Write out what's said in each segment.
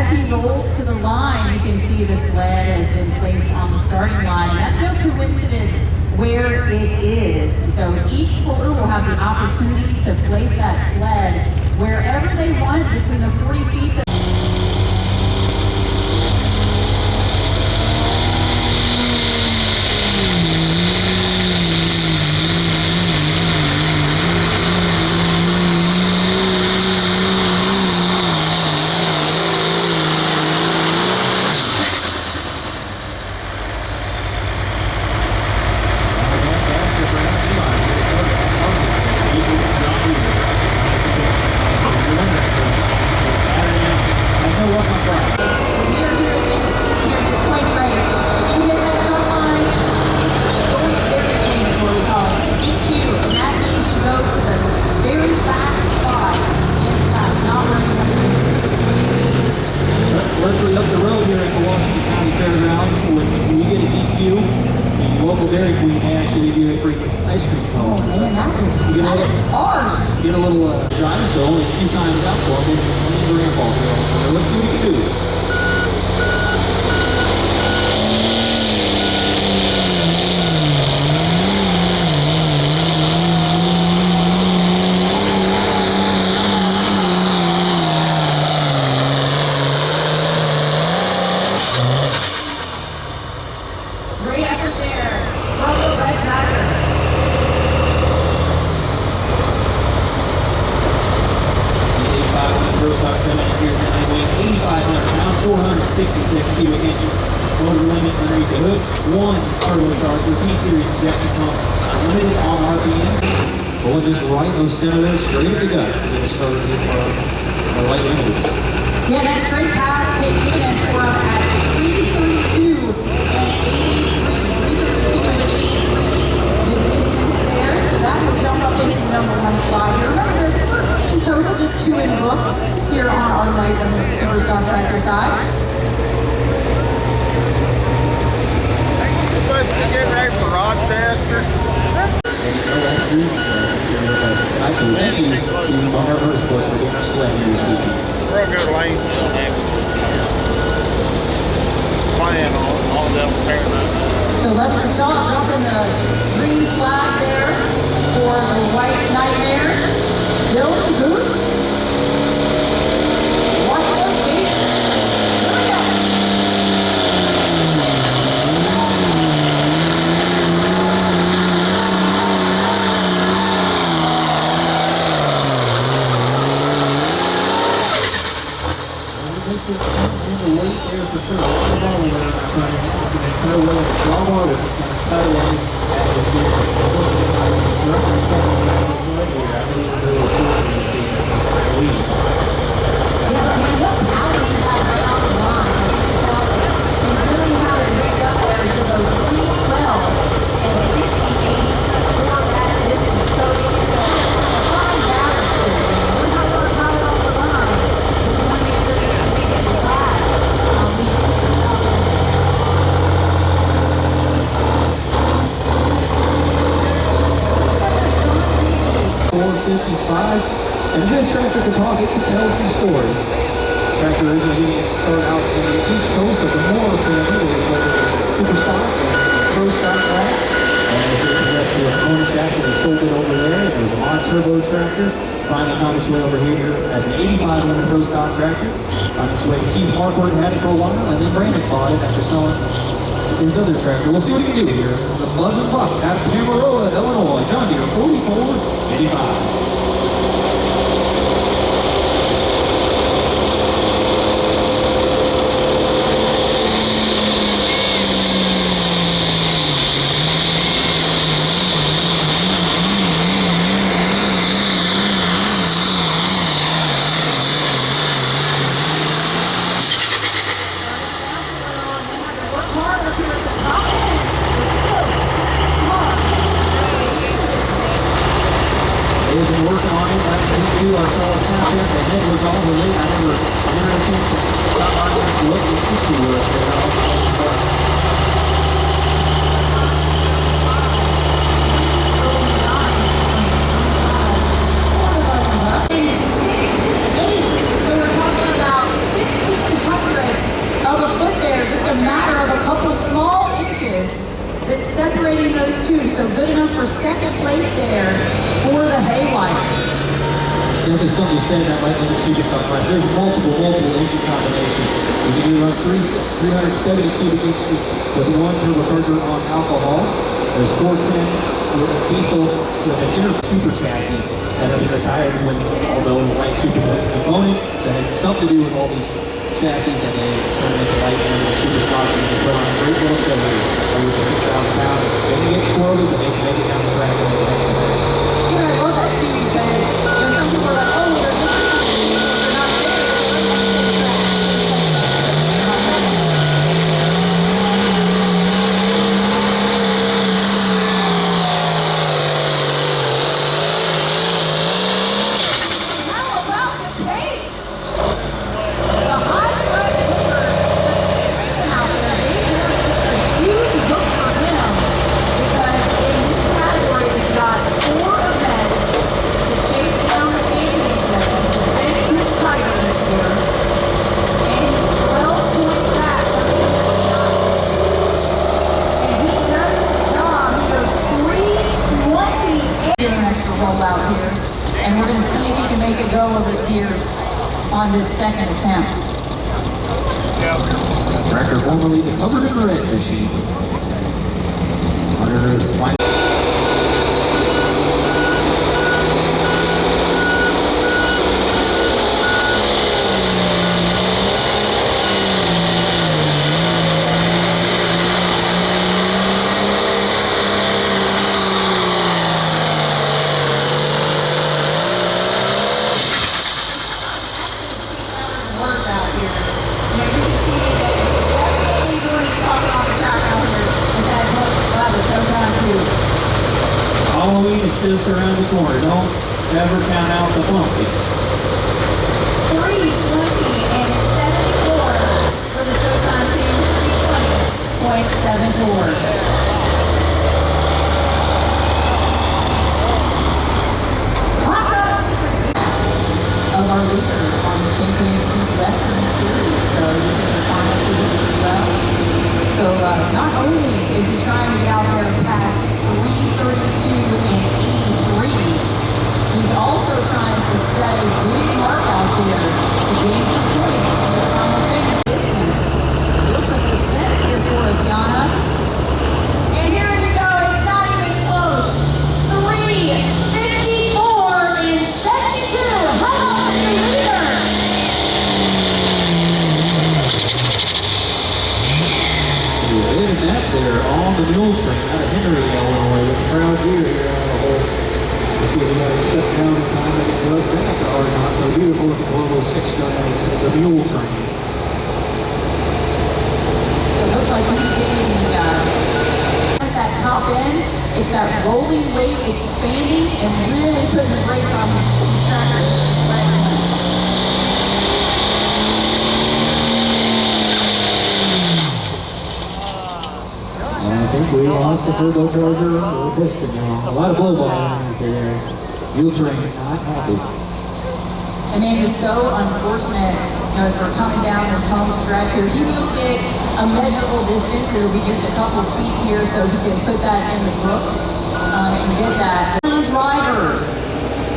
as he rolls to the line, you can see the sled has been placed on the starting line, and that's no coincidence where it is. And so each puller will have the opportunity to place that sled wherever they want between the 40 feet. Local Dairy Queen may actually give you a free ice cream cone. Oh man, that is harsh. Get a little driving, so only a few times out for me. The rainfall girls. So let's see what you can do. Great effort there from the red tractor. These 8,500 pro stocks coming in here tonight, weighing 8,500 pounds, 466 cubic inches. Motor limit underneath the hood, one turbocharger, P-Series injection pump, unlimited on RPM. Pulling this right of center there, straight to the gut. Get started with our light limiters. Yeah, that straight pass hit defense for him at 332 and 83, 332 and 83. The distance there, so that will jump up into the number 1 slot here. Remember, there's 13 total, just 2 in books here on our light limited super stock tractor side. Supposed to get ready for Rochester. Actually, thank you to Holzhauers for getting our sled here this weekend. We're going to go to Lanesville next week. Plan on them tearing up. So Lester Shaw dropping the green flag there for the White's Nightmare. Bill Goose. Watch those gates. Here we go. In the late there for sure. All the bottom there, trying to cut away the drawbar, which is going to cut away at his distance. Reference point on the sled here. I believe the little short lead. Yeah, but man, what power you got right off the line. You really have it rigged up there to those 312 and 68 for that distance. So it is a fine balance there. We're not going to power off the line. Just want to make sure that you make it last. We did the job. 455, and if this tractor could talk, it could tell some stories. Tractor originally didn't start out in the East Coast of the Moore family, where it was super stock and pro stock class. And as it progressed to a Kona chassis, they sold it over there. It was a mod turbo tractor. Finally found its way over here as an 8500 pro stock tractor. Found its way to Keith Harcourt, had it for a while, and then Brandon bought it after selling his other tractor. We'll see what he can do here. The Buzz and Buck out of Tamaroa, Illinois. John Deere 4485. definitely something you said that might limit superstar class. There's multiple engine combinations. You can do run 370 cubic inches with one turbocharger on alcohol. There's 410 with a diesel with an inner super chassis that have been retired when although the light super component that had something to do with all these chassis that they turn into light and super spots and you can put on a great little show here over the 6,000 pounds. They can get squirrely, but they can make it down the track. You know, I love that too because, you know, some people are like, oh, they're different, they're not fair. How about the pace? The high price hooker just screaming out there. Maybe there's just a huge hook for him because in this category we've got 4 events to chase down the championship. He's defending his title this year. And he's 12 points back from the and he does his job. He goes 3:28. Get an extra rollout here. And we're going to see if he can make it go over here on this second attempt. Tractor formerly the covered in red machine. Under his final. Work out here. You know, you can see that definitely doing his talking on the track out here with that hook. Wow, the Showdown too. Halloween is just around the corner. Don't ever count out the pumpkin. 3:20.74 for the Showtime team. 3:20.74. Of our leader on the Champion Seat Western Series, so he's in the final 2 weeks as well. So not only is he trying to get out there past 3:32.83, he's also trying to set a big mark out there to gain some points in this final chase. Distance. Build the suspense here for us, Yana. And here you go, it's not even close. 3:54.72. How about your leader? We're in that there on the mule train out of Henry, Illinois, with the crowd here. We'll see if we got to shut down in time to get back or not. So beautiful looking Volvo 699, the mule train. So it looks like he's getting the, at that top end, it's that rolling weight expanding and really putting the brakes on these tractors as it's sled. And I think we lost the turbocharger or a piston now. A lot of blow by underneath there. Mule train not happy. And man, just so unfortunate, you know, as we're coming down this home stretch here, he will get a measurable distance. It'll be just a couple feet here so he can put that in the books and get that.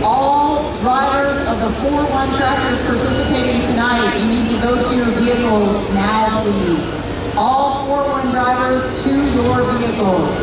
All drivers of the 4-1 tractors participating tonight, you need to go to your vehicles now, please. All 4-1 drivers to your vehicles.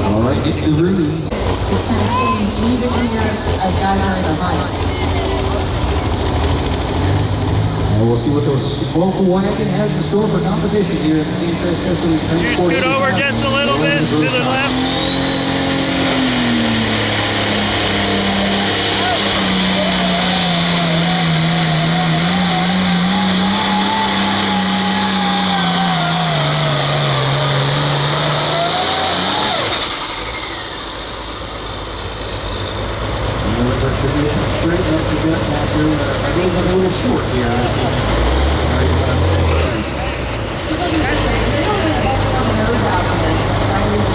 All right, get the rooms. It's kind of staying even here as guys are in the hunt. And we'll see what those local wagon has in store for competition here at the CFS Specialty Transport. Scoot over just a little bit to the left. Straight up the gut passer. I gave him a little short here. They don't really get on the nose out there. Right?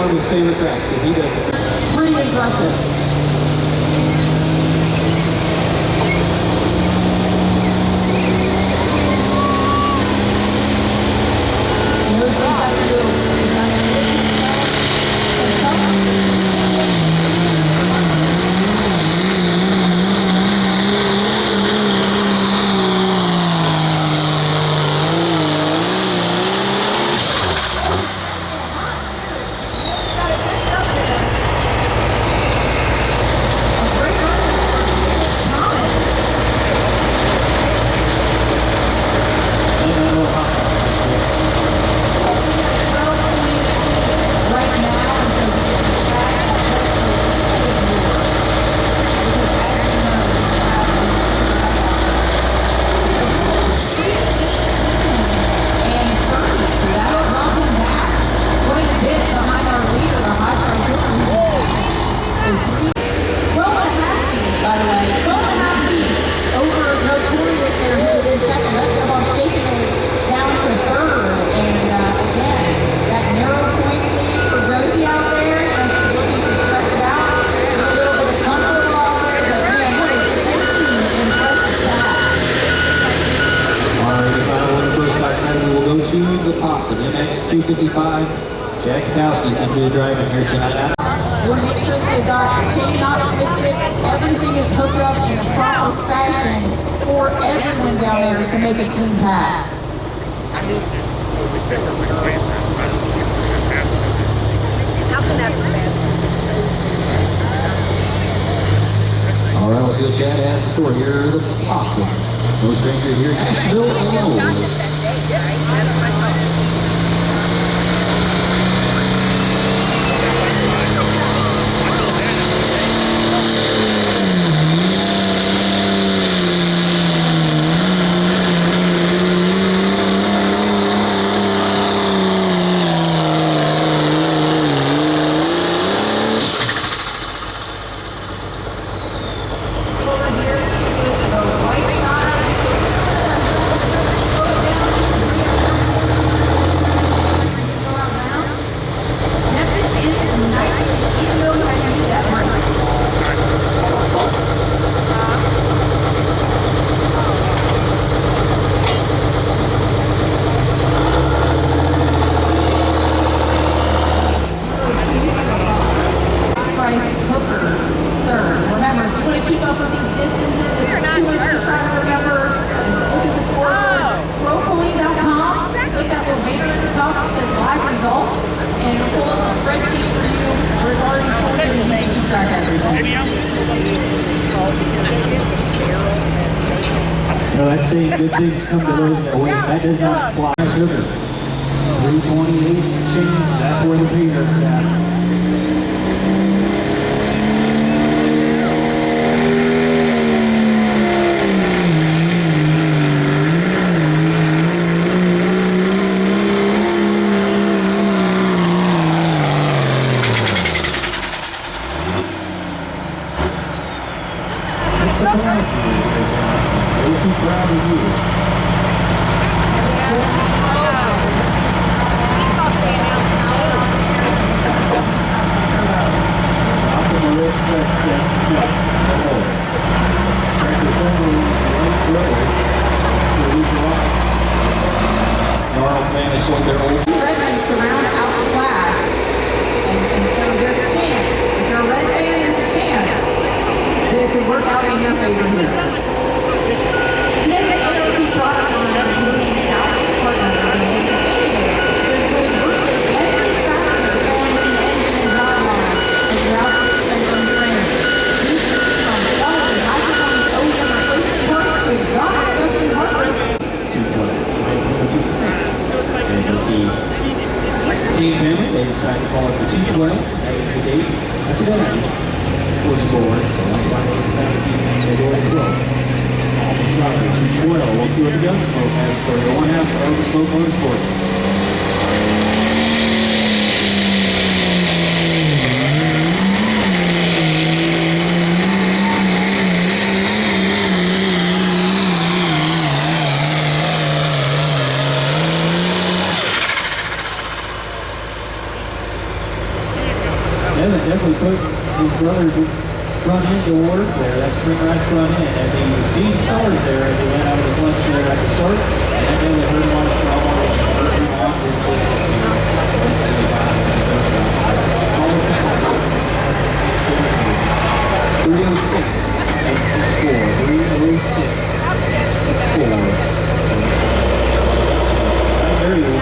one of his favorite tracks because he does it. Pretty impressive. The next 255, Jack Kadowski's going to be driving here tonight. You want to make sure that they've got the chain not twisted, everything is hooked up in a proper fashion for everyone down there to make a clean pass. All right, let's see what Chad has in store here. The Possum. No stranger here in Nashville, Illinois. No, that's saying good things come to those that win. That does not apply. Hooker. 328 change. That's where the pay dirt's at. Redmond's to round out the class, and so there's a chance. If you're a red fan, there's a chance that it could work out in your favor here. Today's NOP product line contains thousands of part numbers and is expandable to include virtually every facet of the family engine and driveline and throughout the suspension frame. These range from quality high-performance OEM replacement parts to exotic specialty hardware. Team family, they decided to call it the 212. That was the date at the day was born, so that's why they decided to keep February 12th. Sorry, 212. We'll see what the Gunsmoke has for you. One half of the Smoke Motorsports. definitely put his brother front end to work there. That spring right front end as he received stars there as he went out of the clutch there at the start. And then they would hurt him on the trouble on this distance here. This 85 in the first round. 306 and 64. 306 and 64. There you go.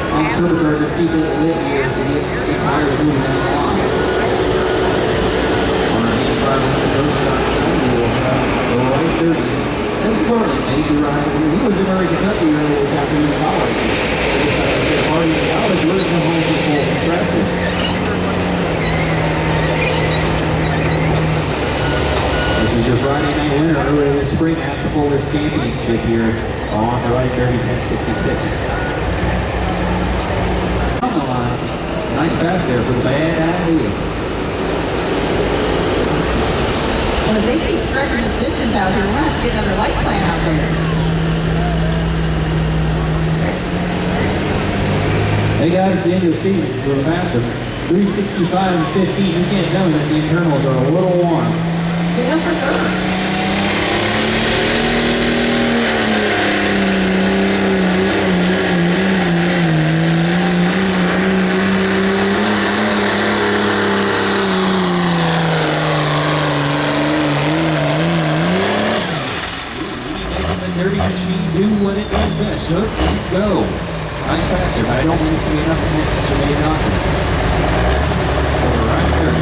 On turbocharger, keep it lit here to get the tires moving in the line. On our 85 on the road stock side, we'll go right 30. That's Garland, maybe right. He was in Murray, Kentucky earlier this afternoon in college. They decided to take a party in college, really come home to pull some tractors. This is your Friday night winner earlier this spring at the Polish Championship here on the right 30, 1066. On the line. Nice pass there for the bad idea. Well, if they keep stretching this distance out here, we're going to have to get another light plant out there. They got us the end of the season with a massive 365 and 15. You can't tell me that the internals are a little warm. Yeah, for sure. Dirty machine do what it does best. Look, let's go. Nice pass there, but I don't think it's going to be enough to so maybe not. Over right there.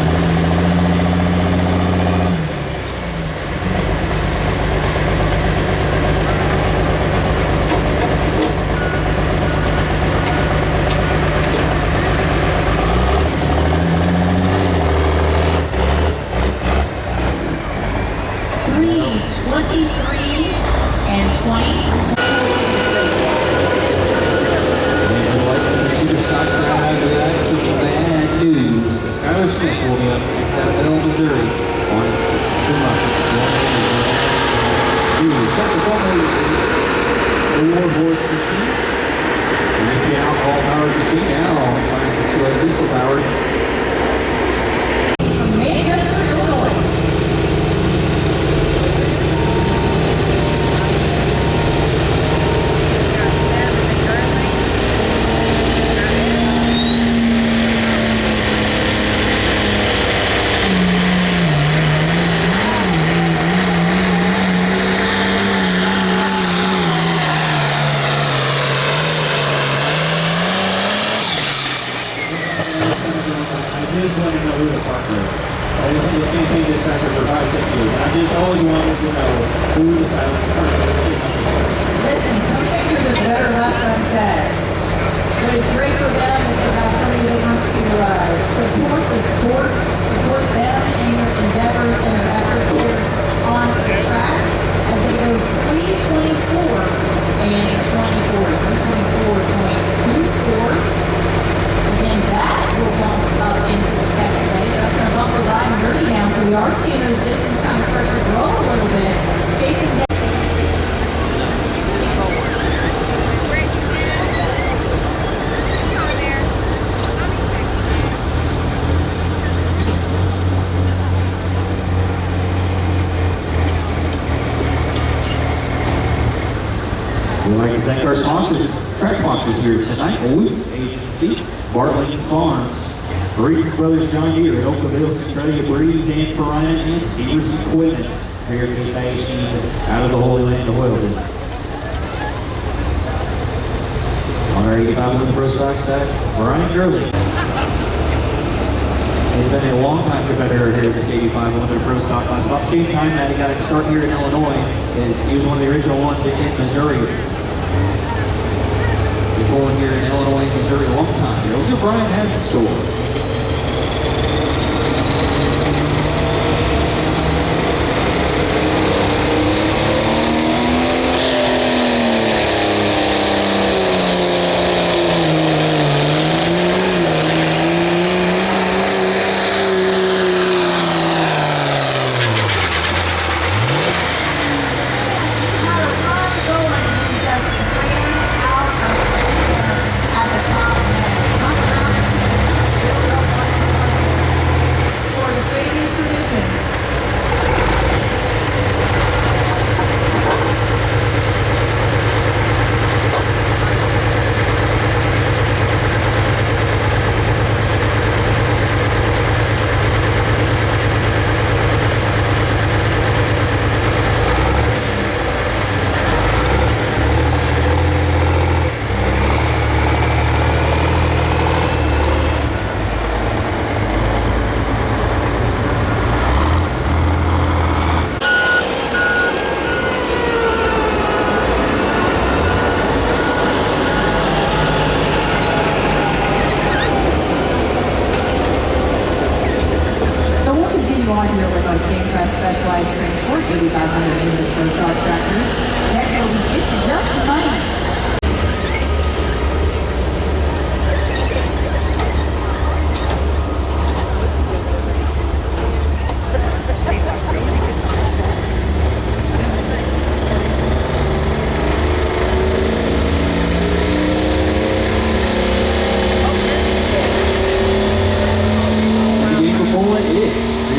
Listen, some things are just better left unsaid. But it's great for them that they've got somebody that wants to support the sport, support them in their endeavors and their efforts here on the track as they go 324 and 24, 324.24. Again, that will bump up into the second place. That's going to bump the Ryan Gertie down. So we are seeing those distance kind of start to grow a little bit. Chasing down. We'd like to thank our sponsors, track sponsors here tonight, Woods Agency, Bartlett Farms, Breed Brothers John Deere, Oakville, Centralia, Breeze, and Farina, and Sears Equipment for your case IH needs out of the Holy Land of Oilton. On our 85 on the Pro Stock side, Brian Gurley. He's been a long time competitor here at this 85 Limited Pro Stock class. About the same time that he got his start here in Illinois, he was one of the original ones in Missouri. Been pulling here in Illinois and Missouri a long time. We'll see what Brian has in store. At the just money.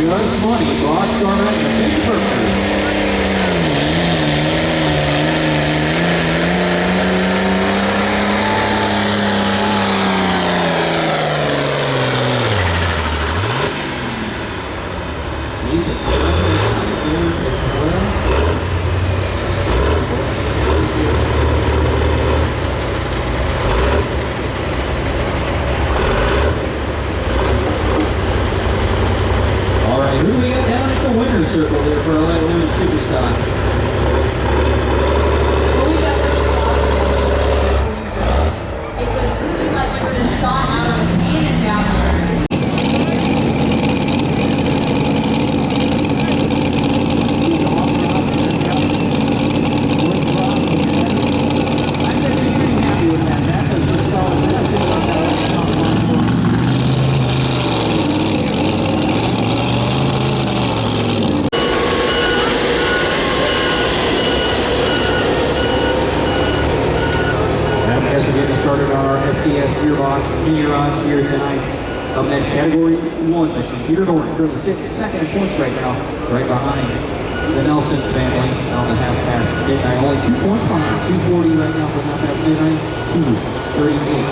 Just money, Broad Star and the Big Purple. Moving it down at the winner's circle there for our light limit superstars. Well, we got this it was really like we were just shot out of a cannon down there. I said we're pretty happy with that. That's a solid testing on that. As we're getting started on our SCS gearbox meteorons here tonight. Up next, category 1 mission. Peter Norton currently sitting second in points right now, right behind the Nelson family on the half past midnight. Only 2 points behind. 2:40 right now for half past midnight. 2:38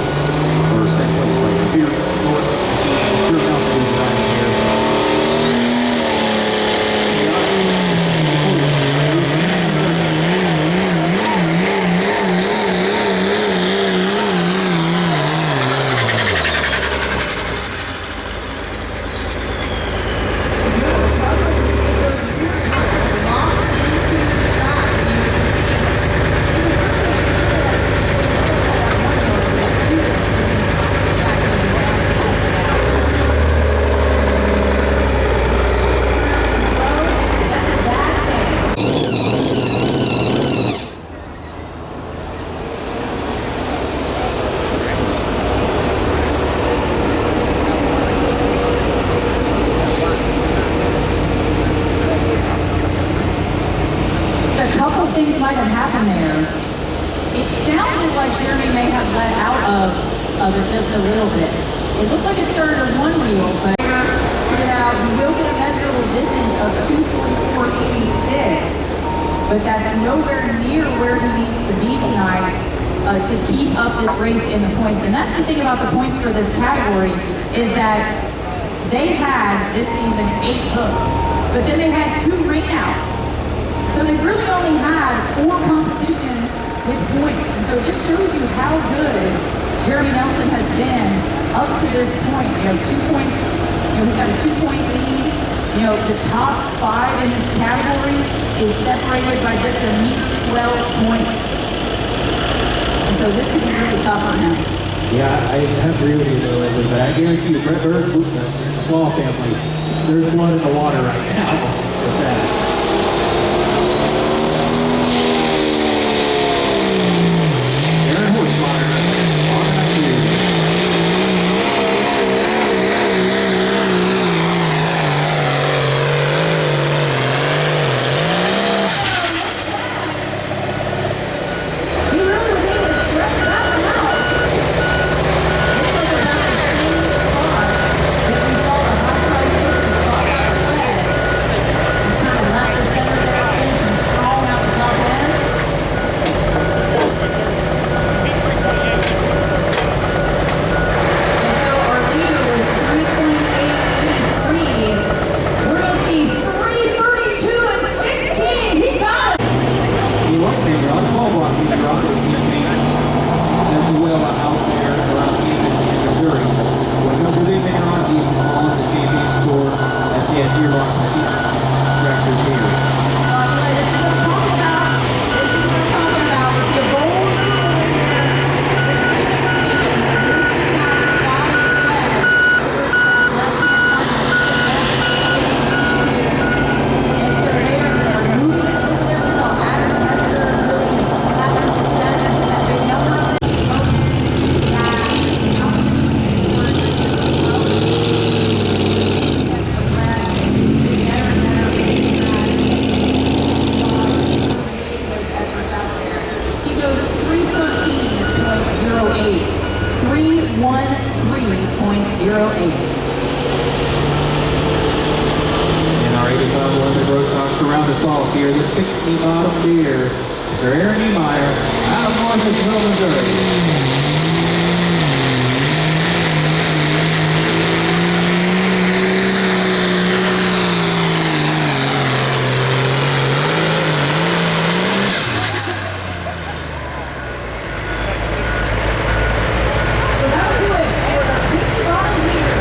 for second place right now. Peter Norton machine. Peter Nelson is driving here. Things might have happened there. It sounded like Jeremy may have let out of it just a little bit. It looked like it started on one wheel, but he will get a measurable distance of 2:44.86, but that's nowhere near where he needs to be tonight to keep up this race in the points. And that's the thing about the points for this category is that they had this season 8 hooks, but then they had 2 rainouts. So they've really only had 4 competitions with points. And so it just shows you how good Jeremy Nelson has been up to this point. 2 points, he's got a 2-point lead. The top 5 in this category is separated by just a meager 12 points. And so this could be really tough on him. Yeah, I have to agree with you though, Leslie, but I guarantee you, Brett Bird, the Slaw family, there's blood in the water right now with that. And our 85 gross stocks to round us off here, the Pickney Bottom Deer. Sir Aaron Niemeyer out of Martinsville, Missouri. So that will do it for the Pickney Bottom Deer.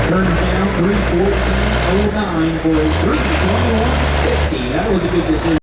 Turns down 3:14.09 for a 3:21.50. That was a good decision.